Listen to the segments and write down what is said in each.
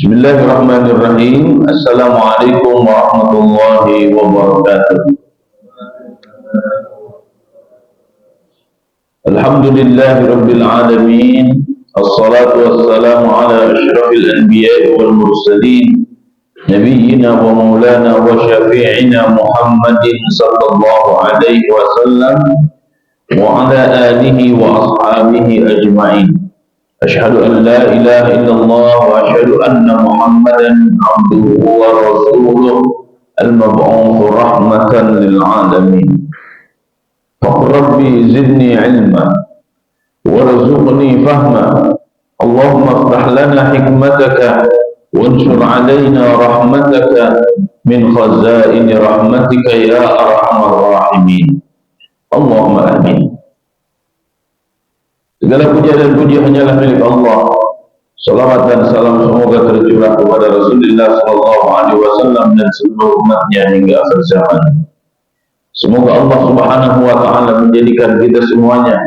Bismillahirrahmanirrahim. Assalamualaikum warahmatullahi wabarakatuh. Alhamdulillahi rabbil alamin. Assalatu wassalamu ala asyrafil anbiya'i wal mursalin, nabiyyina wa maulana wa syafi'ina Muhammadin sallallahu alaihi wasallam wa ala alihi wa ashabihi ajma'in. Asyhadu an la ilaha illallah wa asyhadu anna Muhammadan abduhu wa rasuluh al-mab'uts rahmatan lil alamin. Rabbi zidni ilma warzuqni fahma. Allahumma iftah lana hikmataka wansur alaina rahmataka min khazain rahmatika ya arhamar rahimin. Allahumma amin. Segala puja dan puji hanyalah milik Allah. Salawat dan salam semoga tercurah kepada Rasulullah sallallahu alaihi wasallam dan seluruh umatnya hingga akhir zaman. Semoga Allah Subhanahu wa taala menjadikan kita semuanya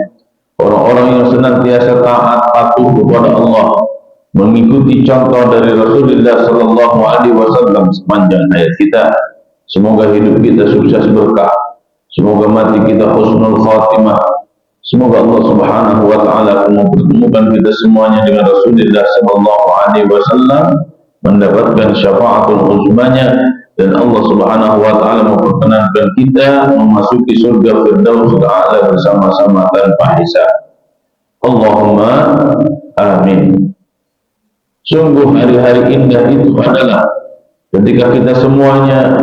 orang-orang yang senantiasa taat patuh kepada Allah, mengikuti contoh dari Rasulullah sallallahu alaihi wasallam sepanjang hayat kita. Semoga hidup kita sukses berkah. Semoga mati kita husnul khatimah. Semoga Allah Subhanahu wa taala mempertemukan kita semuanya dengan Rasulullah sallallahu alaihi wasallam, mendapatkan syafaatul uzmanya, dan Allah Subhanahu wa taala memperkenankan kita memasuki surga Firdaus A'la bersama-sama tanpa hisab. Allahumma amin. Sungguh hari-hari indah itu adalah ketika kita semuanya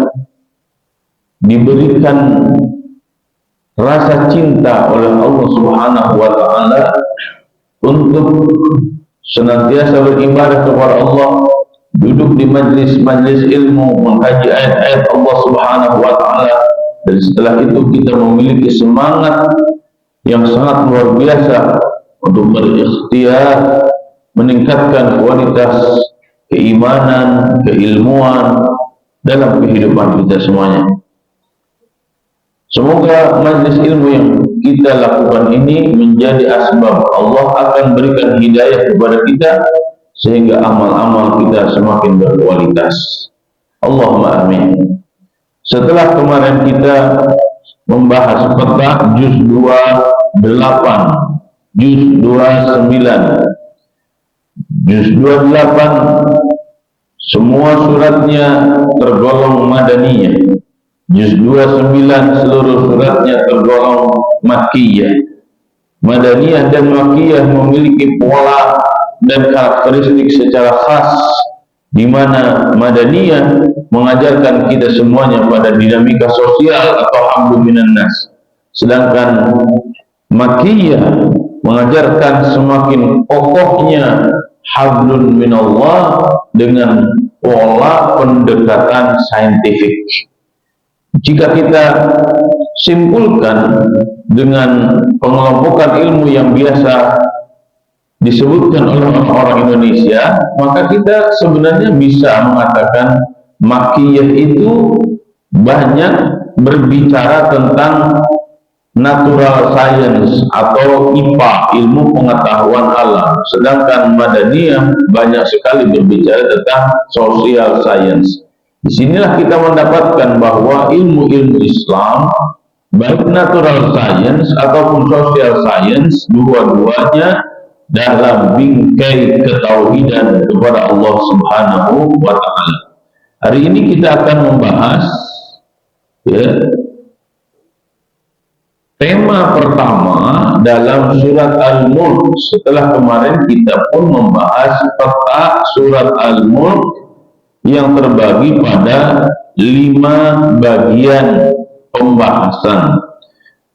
diberikan rasa cinta oleh Allah Subhanahu wa taala untuk senantiasa beribadah kepada Allah, duduk di majlis-majlis ilmu, mengkaji ayat-ayat Allah Subhanahu wa taala, dan setelah itu kita memiliki semangat yang sangat luar biasa untuk berikhtiar meningkatkan kualitas keimanan, keilmuan dalam kehidupan kita semuanya. Semoga majlis ilmu yang kita lakukan ini menjadi asbab Allah akan berikan hidayah kepada kita sehingga amal-amal kita semakin berkualitas. Allahumma amin. Setelah kemarin kita membahas peta juz 28, juz 29, juz 28 semua suratnya tergolong madaniyah. Juz 29 seluruh suratnya tergolong makkiyah. Madaniyah dan makkiyah memiliki pola dan karakteristik secara khas, di mana madaniyah mengajarkan kita semuanya pada dinamika sosial atau hamdu minan nas, sedangkan makkiyah mengajarkan semakin kokohnya hablun minallah dengan pola pendekatan saintifik. Jika kita simpulkan dengan pengelompokan ilmu yang biasa disebutkan oleh orang Indonesia, maka kita sebenarnya bisa mengatakan makkiyah itu banyak berbicara tentang natural science atau IPA, ilmu pengetahuan alam, sedangkan madaniyah banyak sekali berbicara tentang social science. Disinilah kita mendapatkan bahwa ilmu-ilmu Islam, baik natural science ataupun social science, dua-duanya dalam bingkai ketauhidan kepada Allah Subhanahu wa taala. Hari ini kita akan membahas tema pertama dalam surat Al-Mulk. Setelah kemarin kita pun membahas peta surat Al-Mulk yang terbagi pada 5 bagian pembahasan.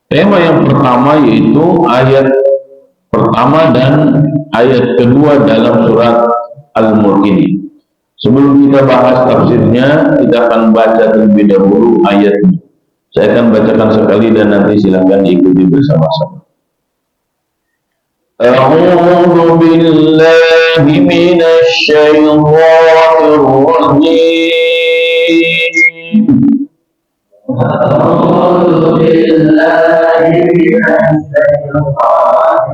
Tema yang pertama yaitu ayat pertama dan ayat kedua dalam surat Al-Mulk ini. Sebelum kita bahas tafsirnya, kita akan baca terlebih dahulu ayatnya. Saya akan bacakan sekali dan nanti silakan diikuti bersama-sama. أعوذ بالله من الشيطان الرجيم. أعوذ بالله من الشيطان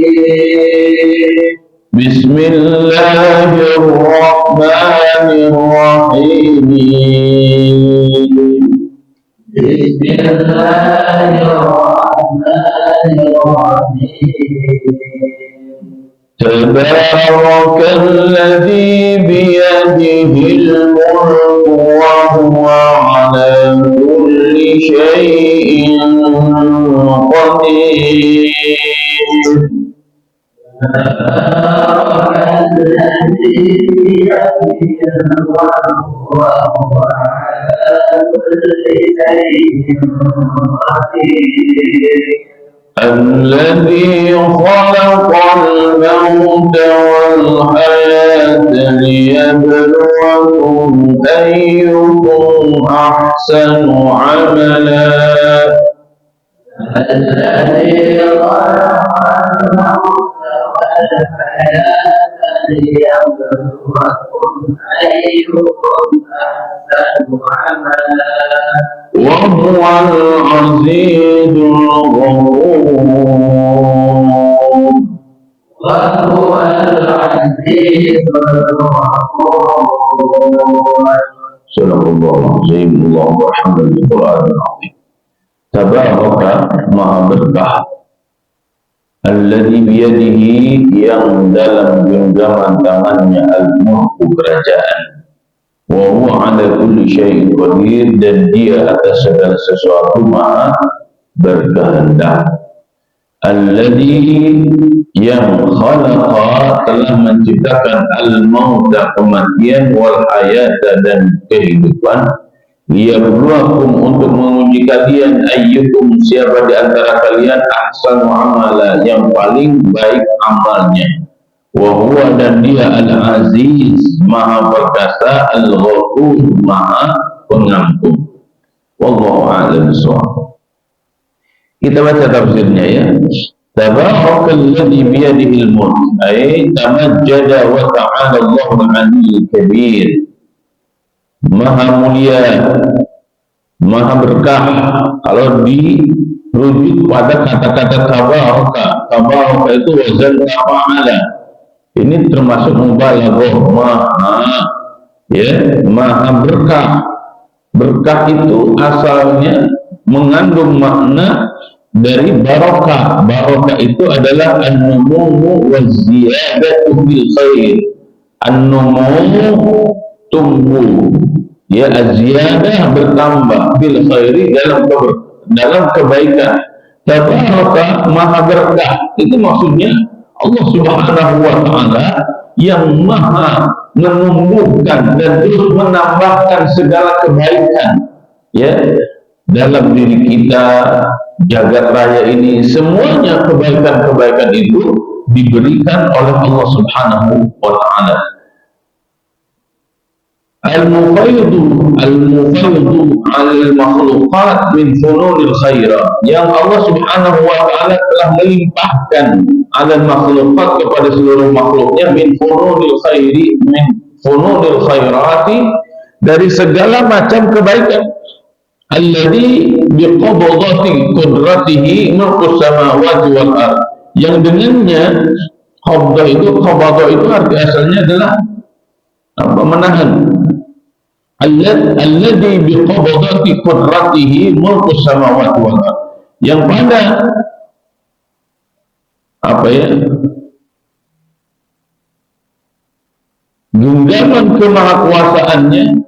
الرجيم. Bismillahirrahmanirrahim. Bismillahirrahmanirrahim. Tabarakalladzi biyadihil mulku wa huwa ala kulli syai'in qadir. الذي خلق الموت والحياة ليبلوكم أيكم أحسن عملا. الذي خلق الموت والحياة ليبلوكم أيكم أحسن عملا وهو العزيز الغفور. وهو العزيز الغفور. صدق الله العظيم. اللهم ارحمنا بالقرآن العظيم. Tabaraka maha berkah alladzi biyadihi yang dalam genggaman tangannya al-mulku kerajaan wa huwa ala kulli syai'in qadir dan dia atas segala sesuatu maha berkehendak. Alladzi yang khalaqa telah menciptakan al-mauta kematian wal hayata dan kehidupan liyabluwakum untuk menguji kalian ayyukum siapa di antara kalian ahsanu amala yang paling baik amalnya. Wa huwa dan dia al-aziz maha perkasa al-ghafur maha pengampun. Wallahu a'lam bishawab. Kita baca tafsirnya ya. Tabarakalladzi biyadihil mulk ay tamajjada wa ta'ala Allahul 'aliyyul kabir. Maha mulia, maha berkah. Kalau dirujuk pada kata-kata tabaraka, tabaraka itu wazan fa'ala. Ini termasuk mubalaghah, maha berkah. Berkah itu asalnya mengandung makna dari barokah. Barokah itu adalah an-numu wa ziyadatu fil khair. An-numu tumbuh, ya, az-ziyadah bertambah, bil khairi dalam kebaikan. Tabaraka maha berkah itu maksudnya Allah Subhanahu wa taala yang maha menumbuhkan dan terus menambahkan segala kebaikan ya dalam diri kita, jagat raya ini. Semuanya kebaikan-kebaikan itu diberikan oleh Allah Subhanahu wa taala. Al-mufaydu al-makhluqat min fununil khairat, yang Allah Subhanahu wa ta'ala telah melimpahkan al-makhluqat kepada seluruh makhluknya min fununil khairati dari segala macam kebaikan. Alladhi biqabdati qudratihi mulkus samawati wal ard, yang dengannya qabdah itu arti asalnya adalah menahan. Alladzi biqabdati qudratihi mulkus samawati wal ard, yang pada genggaman kemahakuasaannya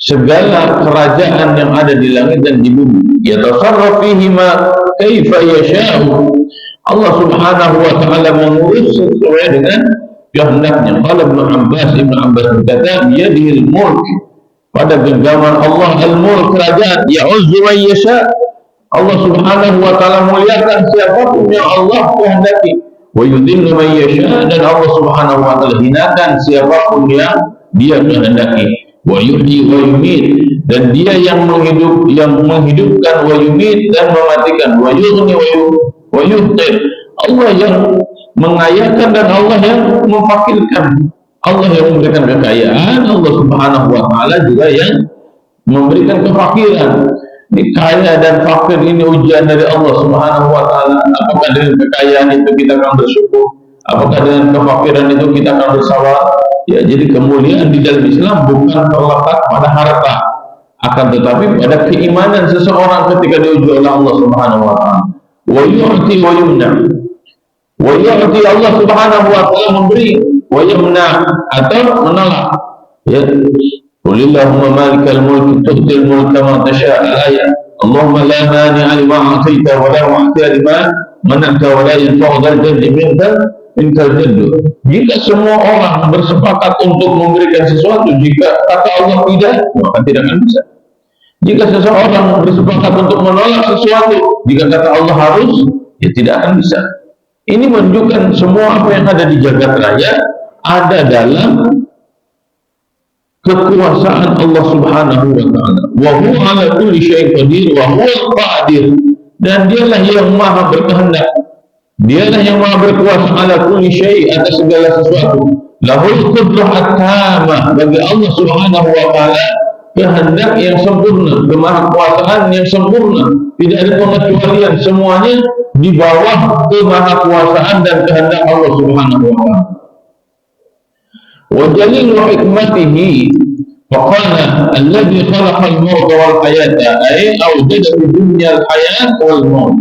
segala kerajaan yang ada di langit dan di bumi. Yatasarraf fihi ma kaifa yasha'u. Allah Subhanahu wa ta'ala mengurus sesuai dengan kehendaknya. Qala Ibnu Abbas berkata, biyadihil mulk, pada genggaman Allah al-mulk kerajaan, ya'uzzu man yasha'. Allah Subhanahu wa ta'ala muliakan siapapun yang Allah kehendaki, wa yudhillu man yasha', dan Allah Subhanahu wa ta'ala hinakan siapapun yang dia kehendaki, wa yuhyi wa yumit, dan dia yang menghidupkan, wa yumit, dan mematikan, wa yughni wa yuhtir, Allah yang mengayakan dan Allah yang memfakirkan. Allah yang memberikan kekayaan, Allah Subhanahu wa ta'ala juga yang memberikan kefakiran. Ini kaya dan fakir ini ujian dari Allah Subhanahu wa ta'ala. Apakah dengan kekayaan itu kita akan bersyukur? Apakah dengan kefakiran itu kita akan bersabar? Ya, jadi kemuliaan di dalam Islam bukan terletak pada harta, akan tetapi pada keimanan seseorang ketika diuji oleh Allah Subhanahu wa taala. Wa yu'ti wa yumna. Wa yu'ti, Allah Subhanahu wa taala memberi, wa yumna atau menolak. Ya. Qulillahumma malikal mulki tu'til mulka man tasha'. Ayat. Allahumma la mani'a lima a'taita wa la mu'tiya lima mana'ta wa la yanfa'u dzal jaddi minkal jaddu. Jika semua orang bersepakat untuk memberikan sesuatu, jika kata Allah tidak, maka tidak akan bisa. Jika seseorang bersepakat untuk menolak sesuatu, jika kata Allah harus, ya tidak akan bisa. Ini menunjukkan semua apa yang ada di jagat raya ada dalam kekuasaan Allah Subhanahu wa taala. Wa huwa 'ala kulli syai'in qadir wa huwa al-qadir. Dan dialah yang maha berkehendak. Dialah yang maha berkuasa ala kulli syai', atas segala sesuatu. Lahul qudrah tamah, bagi Allah Subhanahu wa taala kehendak yang sempurna, kemahakuasaan yang sempurna, tidak ada pengecualian, semuanya di bawah kemahakuasaan dan kehendak Allah Subhanahu wa taala. Wa jalilu hikmatihi faqala alladhi khalaqal mauta wal hayata ay awjada fid dunya al hayat wal maut.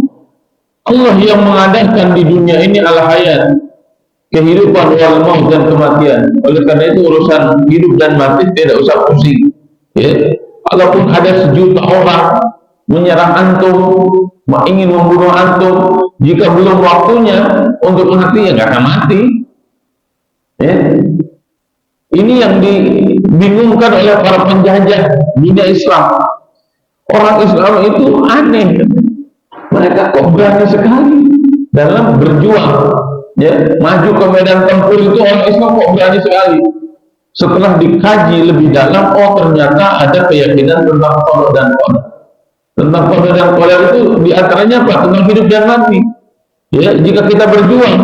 Allah yang mengadakan di dunia ini al-hayat, kehidupan, wal maut, dan kematian. Oleh karena itu urusan hidup dan mati tidak usah pusing. Ya, walaupun ada sejuta orang menyerang antum, ingin membunuh antum, jika belum waktunya untuk mati, ya nggak akan mati. Ya. Ini yang dibingungkan oleh para penjajah dunia Islam. Orang Islam itu aneh. Mereka kok berani sekali dalam berjuang, ya, maju ke medan tempur itu orang Islam kok berani sekali. Setelah dikaji lebih dalam, oh ternyata ada keyakinan tentang qada dan qadar. Tentang qada dan qadar itu diantaranya apa? Tentang hidup dan mati. Ya, jika kita berjuang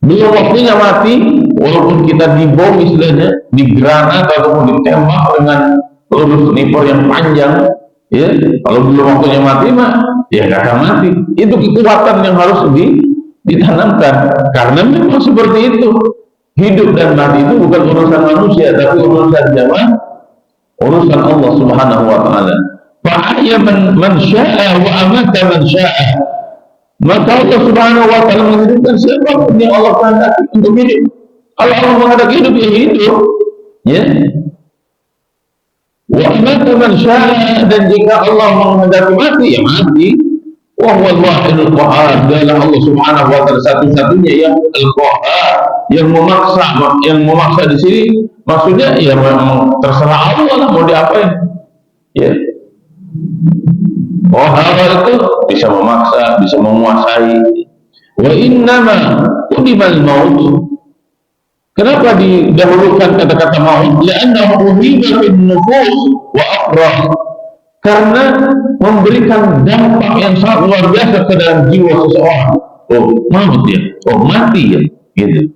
belum waktunya mati, walaupun kita dibom istilahnya, digranat ataupun ditembak dengan peluru sniper yang panjang, ya, kalau belum waktunya mati mah ya nggak akan mati. Itu kekuatan yang harus ditanamkan, karena memang seperti itu. Hidup dan mati itu bukan urusan manusia, tapi urusan zaman, urusan Allah Subhanahu wa taala. Fa'ahya man syaa wa amata man syaa. Maka Allah Subhanahu wa taala menghidupkan siapapun yang Allah kehendaki untuk hidup. Kalau Allah menghendaki hidup, ya hidup. Ya. Wa amata man syaa, dan jika Allah menghendaki mati, ya mati. Wa huwa al-wahidul qahhar, adalah Allah Subhanahu wa taala satu-satunya yang al-qahhar, yang memaksa di sini maksudnya ya memang terserah Allah lah mau diapain. Ya. Qahhar itu bisa memaksa, bisa menguasai. Wa innama qudimal maut. Kenapa didahulukan kata-kata maut? Li'annahu uhiba fin nufus wa aqrah. Karena memberikan dampak yang sangat luar biasa ke dalam jiwa seseorang. Oh, maut ya, oh mati ya, gitu.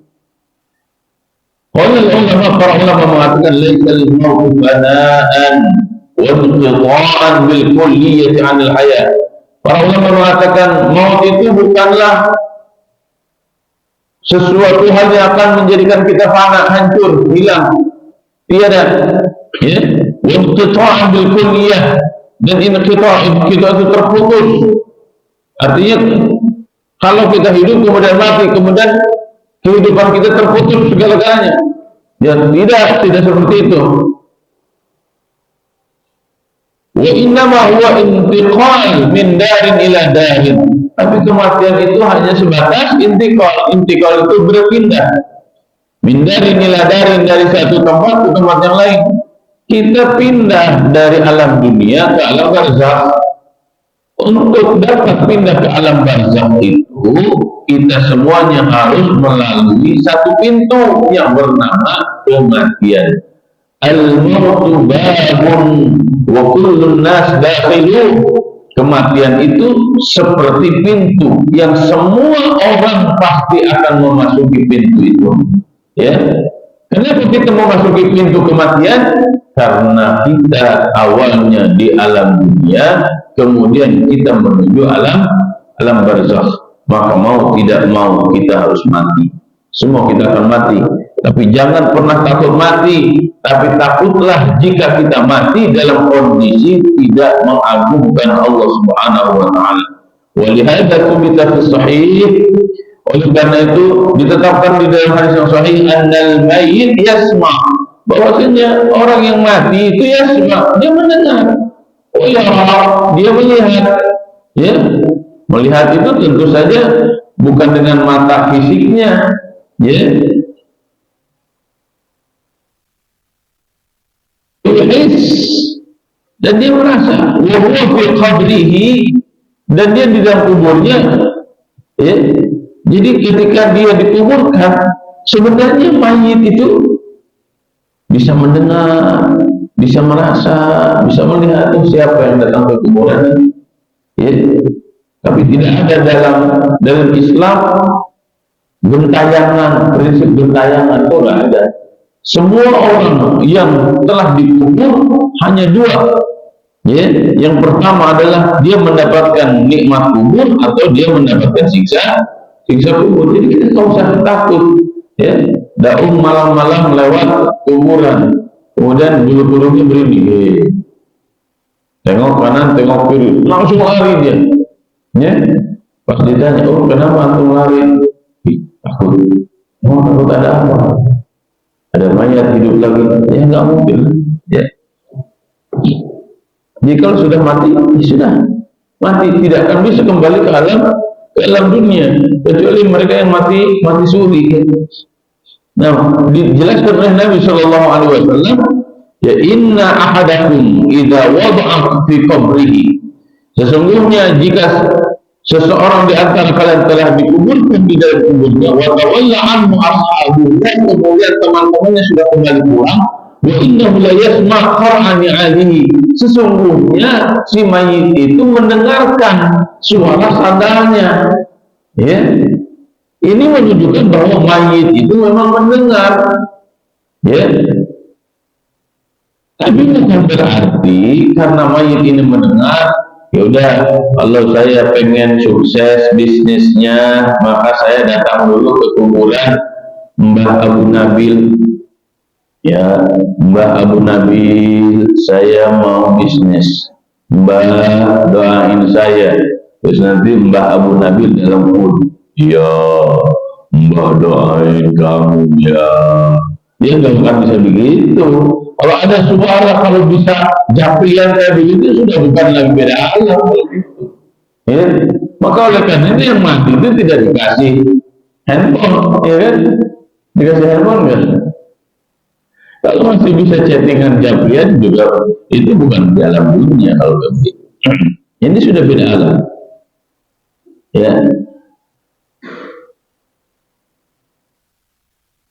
Para ulama mengatakan laisal mautu banaan wa inqita'an bil kulliyati 'anil hayat. Para ulama mengatakan maut itu bukanlah sesuatu hal yang akan menjadikan kita fana, hancur, hilang, tiada. Ya, wa inqita'an bil kulliyah, dan inqita' itu terputus. Artinya kalau kita hidup kemudian mati, kemudian kehidupan kita terputus segala-galanya. Ya, tidak seperti itu. Wa innama huwa intiqal min darin ila darin. Tapi kematian itu hanya sebatas intiqal. Intiqal itu berpindah. Min darin ila darin, dari satu tempat ke tempat yang lain. Kita pindah dari alam dunia ke alam barzakh. Untuk dapat pindah ke alam barzakh itu, kita semuanya harus melalui satu pintu yang bernama kematian. Al-mautu babun wa kullun nas dakhiluh. Kematian itu seperti pintu yang semua orang pasti akan memasuki pintu itu. Ya. Kenapa kita memasuki pintu kematian? Karena kita awalnya di alam dunia, kemudian kita menuju alam barzakh. maka mau tidak mau kita harus mati. Semua kita akan mati, tapi jangan pernah takut mati. Tapi takutlah jika kita mati dalam kondisi tidak mengagungkan Allah Subhanahu wa taala. Walihada kubita fi sahih, oleh karena itu ditetapkan di dalam hadis yang sahih, annal mayyit yasma, bahwasanya orang yang mati itu yasma, dia mendengar. Oh ya, dia melihat. Ya, melihat itu tentu saja bukan dengan mata fisiknya, ya. Dan dia merasa wa huwa fi qabrihi, dan dia di dalam kuburnya, ya. Jadi ketika dia dikuburkan, sebenarnya mayit itu bisa mendengar, bisa merasa, bisa melihat siapa yang datang ke kuburan, ya. Tapi tidak ada dalam Islam gentayangan, prinsip gentayangan itu tidak ada. Semua orang yang telah dikubur hanya dua, ya. Yang pertama adalah dia mendapatkan nikmat kubur atau dia mendapatkan siksa kubur. Jadi kita tidak usah takut, ya. Daun malam-malam lewat kuburan, kemudian bulu-bulunya berindih, tengok kanan, tengok kiri, langsung lari dia, ya. Pas ditanya, oh kenapa antum lari? Takut. Oh, takut ada apa? Ada mayat hidup lagi? Ya nggak mungkin, ya. Jadi kalau sudah mati, ya sudah mati, tidak akan bisa kembali ke alam dunia, kecuali mereka yang mati suri. Nah, dijelaskan oleh Nabi Shallallahu Alaihi Wasallam, ya inna ahadakum idza wada'a fi qabrihi, sesungguhnya jika seseorang di antara kalian telah dikuburkan di dalam kuburnya, wa tawalla anhu ashabuhu, kemudian teman-temannya sudah kembali pulang, wa innahu la yasma' qara'ani 'alihi, sesungguhnya si mayit itu mendengarkan suara sandalnya, ya. Ini menunjukkan bahwa mayit itu memang mendengar, ya. Tapi bukan berarti karena mayit ini mendengar, ya udah, kalau saya pengen sukses bisnisnya, maka saya datang dulu ke kuburan Mbah Abu Nabil. Ya, Mbah Abu Nabil, saya mau bisnis. Mbah doain saya. Terus nanti Mbah Abu Nabil dalam kubur, ya, Mbah doain kamu ya. Dia nggak akan bisa begitu. Kalau ada suara, kalau bisa japrian kayak begitu, sudah bukan lagi beda alam. Ya. Maka oleh karena ini yang mati itu tidak dikasih handphone, ya kan? Dikasih handphone kan? Kalau masih bisa chattingan japrian juga, itu bukan di alam dunia kalau begitu. Ini sudah beda alam. Ya.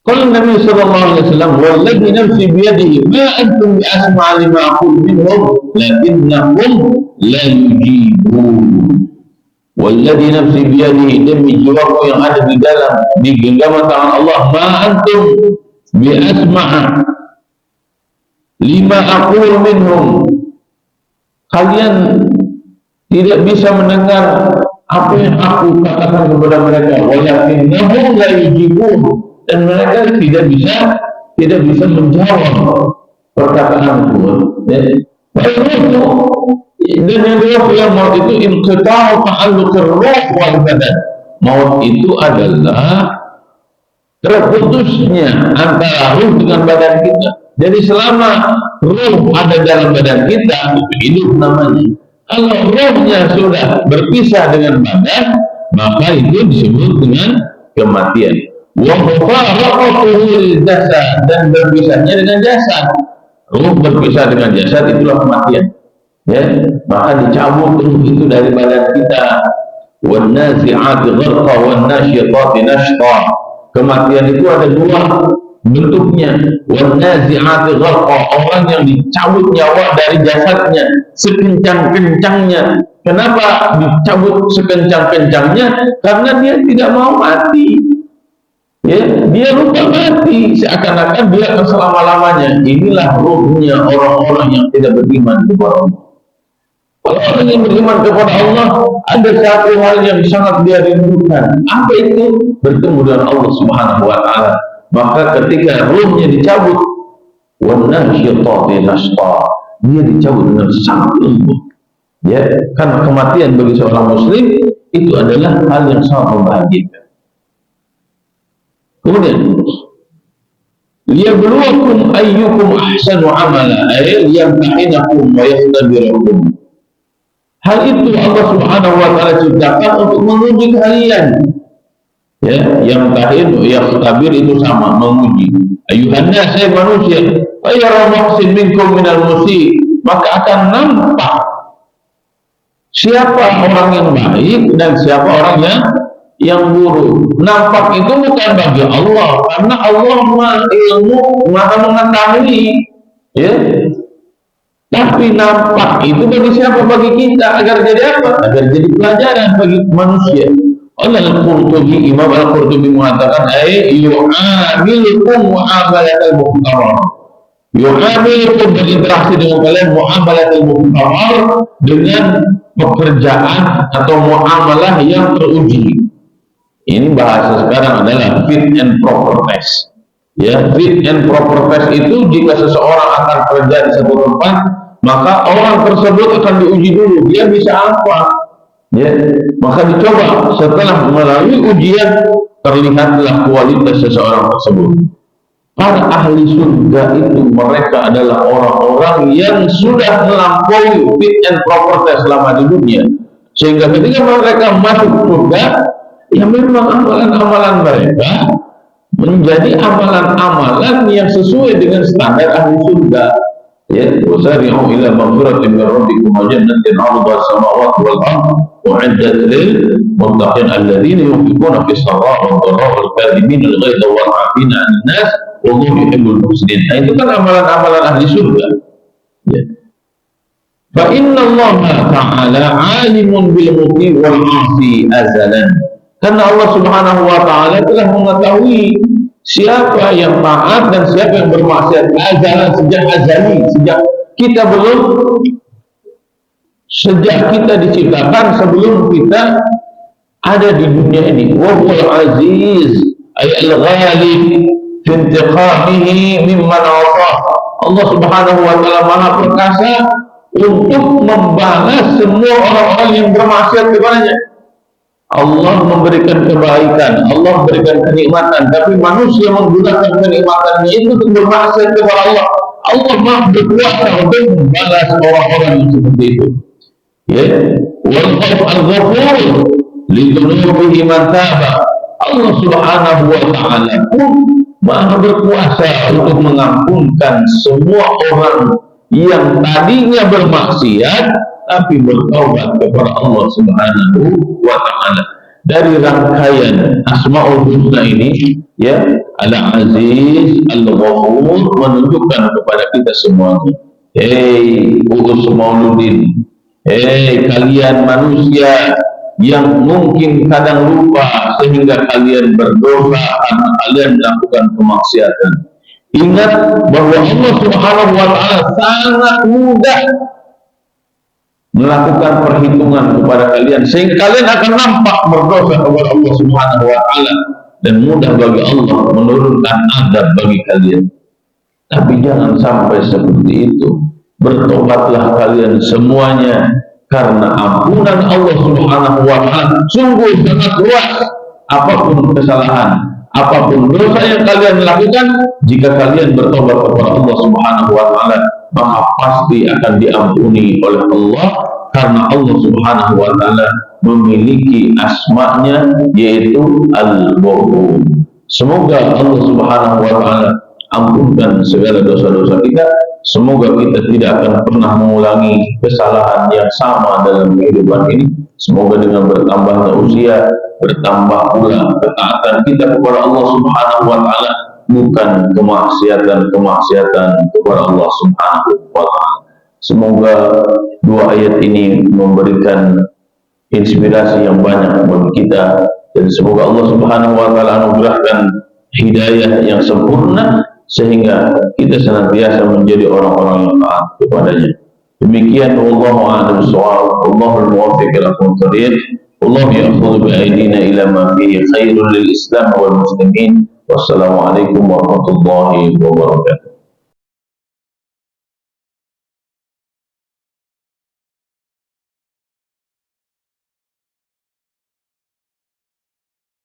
Qala Nabi sallallahu alaihi wasallam, "Walladzi nafsi biyadihi ma antum bi'asma'a lima aqulu minhum lakinnahum la yujibun." Walladzi nafsi biyadihi, demi jiwaku yang ada di genggaman tangan Allah, ma antum bi'asma'a lima aqulu minhum, kalian tidak bisa mendengar apa yang aku katakan kepada mereka, walakinnahum la yujibun, dan mereka tidak bisa menjawab perkataanku. Dan yang kedua, maut itu inqita'u ta'alluqir ruh wal badan. Maut itu adalah terputusnya antara ruh dengan badan kita. Jadi selama ruh ada dalam badan kita, itu hidup namanya. Kalau ruhnya sudah berpisah dengan badan, maka itu disebut dengan kematian. Wa mufaraqatuhu jasad, dan berpisahnya dengan jasad. Ruh berpisah dengan jasad, itulah kematian. Ya, maka dicabut ruh itu dari badan kita. Wan nazi'ati gharqa wan nasyitati nashta. Kematian itu ada dua bentuknya. Wan nazi'ati gharqa, orang yang dicabut nyawa dari jasadnya sekencang-kencangnya. Kenapa dicabut sekencang-kencangnya? Karena dia tidak mau mati. Ya, dia lupa mati, seakan-akan dia akan selama-lamanya. Inilah ruhnya orang-orang yang tidak beriman kepada Allah. Kalau orang yang beriman kepada Allah, ada satu hal yang sangat dia rindukan. Apa itu? Bertemu dengan Allah Subhanahu wa Ta'ala. Maka ketika ruhnya dicabut, وَالنَّاشِطَاتِ نَشْطًا, dia dicabut dengan sangat lembut. Ya, karena kematian bagi seorang muslim itu adalah hal yang sangat membahagiakan. Kemudian, liyabluwakum ayyukum ahsanu amala, ay liyamtahinakum wa yakhtabirakum. Hal itu Allah Subhanahu wa Ta'ala ciptakan untuk menguji kalian. Ya, yang tahin yakhtabir itu sama, menguji. Ayuhan nas, saya manusia, ayara muhsin minkum minal musi, maka akan nampak siapa orang yang baik dan siapa orang yang buruk. Nampak itu bukan bagi Allah, karena Allah Maha Ilmu, Maha Mengetahui, ya. Tapi nampak itu bagi siapa? Bagi kita, agar jadi apa? Agar jadi pelajaran bagi manusia. Allah Al-Qurtubi, Imam Al-Qurtubi mengatakan, yu'amilukum mu'amalatal muhtarar. Yu'amilukum, berinteraksi dengan kalian, mu'amalatal muhtarar, dengan pekerjaan atau muamalah yang teruji. Ini bahasa sekarang adalah fit and proper test. Ya, fit and proper test itu jika seseorang akan kerja di satu tempat, maka orang tersebut akan diuji dulu, dia bisa apa, ya, maka dicoba. Setelah melalui ujian, terlihatlah kualitas seseorang tersebut. Para ahli surga itu mereka adalah orang-orang yang sudah melampaui fit and proper test selama di dunia, sehingga ketika mereka masuk surga, ya memang amalan-amalan mereka menjadi amalan-amalan yang sesuai dengan standar ahli surga. Ya, wasari'u ila maghfiratin min rabbikum wa jannatin 'arduha as-samawati wal ardh u'iddat lil muttaqin alladziina yunfiquna fis sarra'i wad dharra'i wal kadhibina al-ghaidha wal 'afina 'anil nas wallahu yuhibbul muhsinin. Nah, itu kan amalan-amalan ahli surga. Ya. Fa inna Allah ta'ala 'alimun bil muti wal 'asi azalan. Karena Allah Subhanahu wa Ta'ala telah mengetahui siapa yang taat dan siapa yang bermaksiat azalan, sejak azali, sejak kita diciptakan, sebelum kita ada di dunia ini. Wa huwal aziz ay al-ghalib fi intiqamihi mimman 'asah. Allah Subhanahu wa Ta'ala Maha perkasa untuk membalas semua orang-orang yang bermaksiat kepadanya. Allah memberikan kebaikan, Allah memberikan kenikmatan, tapi manusia menggunakan kenikmatannya itu untuk bermaksiat kepada Allah. Allah Maha berkuasa untuk membalas orang-orang yang seperti itu. Ya, wal ghafur li dhunubihi man taba. Allah Subhanahu wa Ta'ala pun Maha berkuasa untuk mengampunkan semua orang yang tadinya bermaksiat tapi bertaubat kepada Allah Subhanahu wa Ta'ala. Dari rangkaian Asmaul Husna ini, ya, Al-Aziz, Al-Ghafur, menunjukkan kepada kita semuanya, hei Uus Mauludin, hei kalian manusia yang mungkin kadang lupa sehingga kalian berdosa karena kalian melakukan kemaksiatan. Ingat bahwa Allah Subhanahu wa Ta'ala sangat mudah melakukan perhitungan kepada kalian, sehingga kalian akan nampak berdosa kepada Allah Subhanahu wa Ta'ala, dan mudah bagi Allah menurunkan azab bagi kalian. Tapi jangan sampai seperti itu. Bertobatlah kalian semuanya, karena ampunan Allah Subhanahu wa Ta'ala sungguh sangat luas. Apapun kesalahan, apapun dosa yang kalian lakukan, jika kalian bertobat kepada Allah Subhanahu wa Ta'ala, maka pasti akan diampuni oleh Allah, karena Allah Subhanahu wa Ta'ala memiliki asma'nya, yaitu Al-Ghafur. Semoga Allah Subhanahu wa Ta'ala ampunkan segala dosa-dosa kita. Semoga kita tidak akan pernah mengulangi kesalahan yang sama dalam kehidupan ini. Semoga dengan bertambahnya usia, bertambah pula ketaatan kita kepada Allah Subhanahu wa Ta'ala, bukan kemaksiatan kepada Allah Subhanahu wa Ta'ala. Semoga dua ayat ini memberikan inspirasi yang banyak bagi kita, dan semoga Allah Subhanahu wa Ta'ala anugerahkan hidayah yang sempurna sehingga kita senantiasa menjadi orang-orang yang taat kepadanya. Demikian wallahu a'lam bishawab. Allahul muwaffiq ila aqwamit thoriq. Allah ya'khudhu bi aydina ila ma fihi khairul lil Islam wal muslimin. Wassalamualaikum warahmatullahi wabarakatuh.